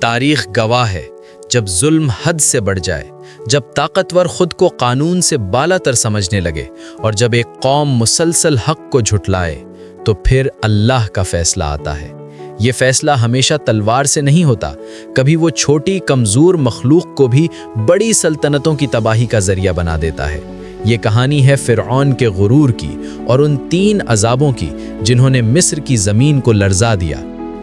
تاریخ گواہ ہے، جب ظلم حد سے بڑھ جائے، جب طاقتور خود کو قانون سے بالا تر سمجھنے لگے اور جب ایک قوم مسلسل حق کو جھٹلائے، تو پھر اللہ کا فیصلہ آتا ہے۔ یہ فیصلہ ہمیشہ تلوار سے نہیں ہوتا، کبھی وہ چھوٹی کمزور مخلوق کو بھی بڑی سلطنتوں کی تباہی کا ذریعہ بنا دیتا ہے۔ یہ کہانی ہے فرعون کے غرور کی اور ان 3 عذابوں کی جنہوں نے مصر کی زمین کو لرزا دیا۔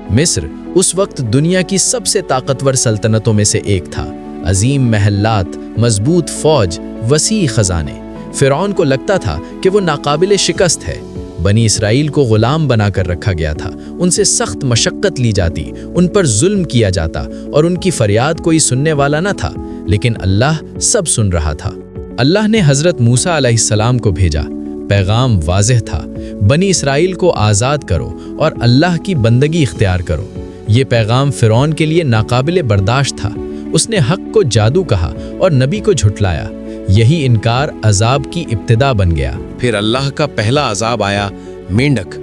مصر اس وقت دنیا کی سب سے طاقتور سلطنتوں میں سے ایک تھا، عظیم محلات، مضبوط فوج، وسیع خزانے۔ فرعون کو لگتا تھا کہ وہ ناقابل شکست ہے۔ بنی اسرائیل کو غلام بنا کر رکھا گیا تھا، ان سے سخت مشقت لی جاتی، ان پر ظلم کیا جاتا اور ان کی فریاد کوئی سننے والا نہ تھا، لیکن اللہ سب سن رہا تھا۔ اللہ نے حضرت موسیٰ علیہ السلام کو بھیجا۔ پیغام واضح تھا، بنی اسرائیل کو آزاد کرو اور اللہ کی بندگی اختیار کرو۔ یہ پیغام فرعون کے لیے ناقابل برداشت تھا۔ اس نے حق کو جادو کہا اور نبی کو جھٹلایا۔ یہی انکار عذاب کی ابتدا بن گیا۔ پھر اللہ کا پہلا عذاب آیا، مینڈک۔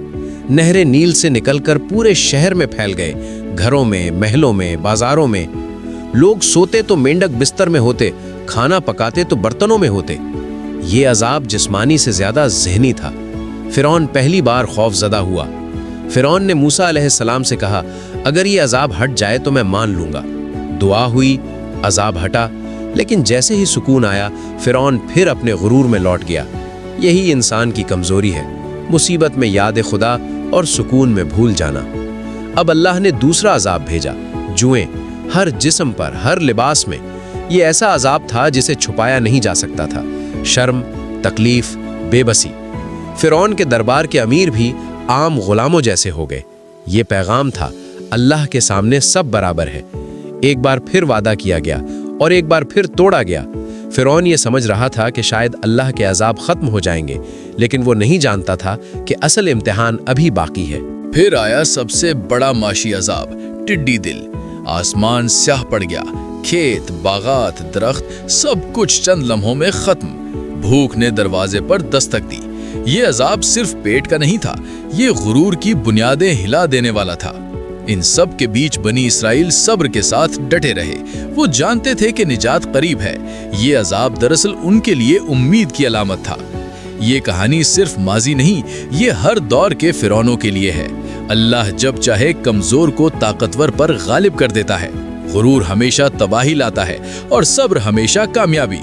نہر نیل سے نکل کر پورے شہر میں پھیل گئے، گھروں میں، محلوں میں، بازاروں میں۔ لوگ سوتے تو مینڈک بستر میں ہوتے، کھانا پکاتے تو برتنوں میں ہوتے۔ یہ عذاب جسمانی سے زیادہ ذہنی تھا۔ فرعون پہلی بار خوف زدہ ہوا۔ فرعون نے موسیٰ علیہ السلام سے کہا، اگر یہ عذاب ہٹ جائے تو میں مان لوں گا۔ دعا ہوئی، عذاب ہٹا، لیکن جیسے ہی سکون آیا، فرعون پھر اپنے غرور میں لوٹ گیا۔ یہی انسان کی کمزوری ہے، مصیبت میں یاد خدا اور سکون میں بھول جانا۔ اب اللہ نے دوسرا عذاب بھیجا، جوئیں، ہر جسم پر، ہر لباس میں۔ یہ ایسا عذاب تھا جسے چھپایا نہیں جا سکتا تھا۔ شرم، تکلیف، بے بسی۔ فرعون کے دربار کے امیر بھی عام غلاموں جیسے ہو گئے۔ یہ پیغام تھا، اللہ کے سامنے سب برابر ہے۔ ایک بار پھر وعدہ کیا گیا اور ایک بار پھر توڑا گیا۔ فرعون یہ سمجھ رہا تھا کہ شاید اللہ کے عذاب ختم ہو جائیں گے، لیکن وہ نہیں جانتا تھا کہ اصل امتحان ابھی باقی ہے۔ پھر آیا سب سے بڑا معاشی عذاب، ٹڈی دل۔ آسمان سیاہ پڑ گیا، کھیت، باغات، درخت، سب کچھ چند لمحوں میں ختم۔ بھوک نے دروازے پر دستک دی۔ یہ عذاب صرف پیٹ کا نہیں تھا، یہ غرور کی بنیادیں ہلا دینے والا تھا۔ ان سب کے بیچ بنی اسرائیل صبر کے ساتھ ڈٹے رہے۔ وہ جانتے تھے کہ نجات قریب ہے۔ یہ عذاب دراصل ان کے لیے امید کی علامت تھا۔ یہ کہانی صرف ماضی نہیں، یہ ہر دور کے فرعونوں کے لیے ہے۔ اللہ جب چاہے کمزور کو طاقتور پر غالب کر دیتا ہے۔ غرور ہمیشہ تباہی لاتا ہے اور صبر ہمیشہ کامیابی۔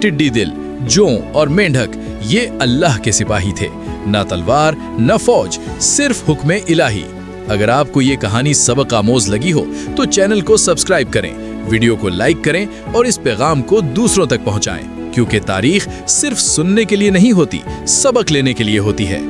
ٹڈی دل، جوں اور مینڈک یہ اللہ کے سپاہی تھے، نہ تلوار نہ فوج، صرف حکم الہی۔ اگر آپ کو یہ کہانی سبق آموز لگی ہو تو چینل کو سبسکرائب کریں، ویڈیو کو لائک کریں اور اس پیغام کو دوسروں تک پہنچائیں، کیونکہ تاریخ صرف سننے کے لیے نہیں ہوتی، سبق لینے کے لیے ہوتی ہے۔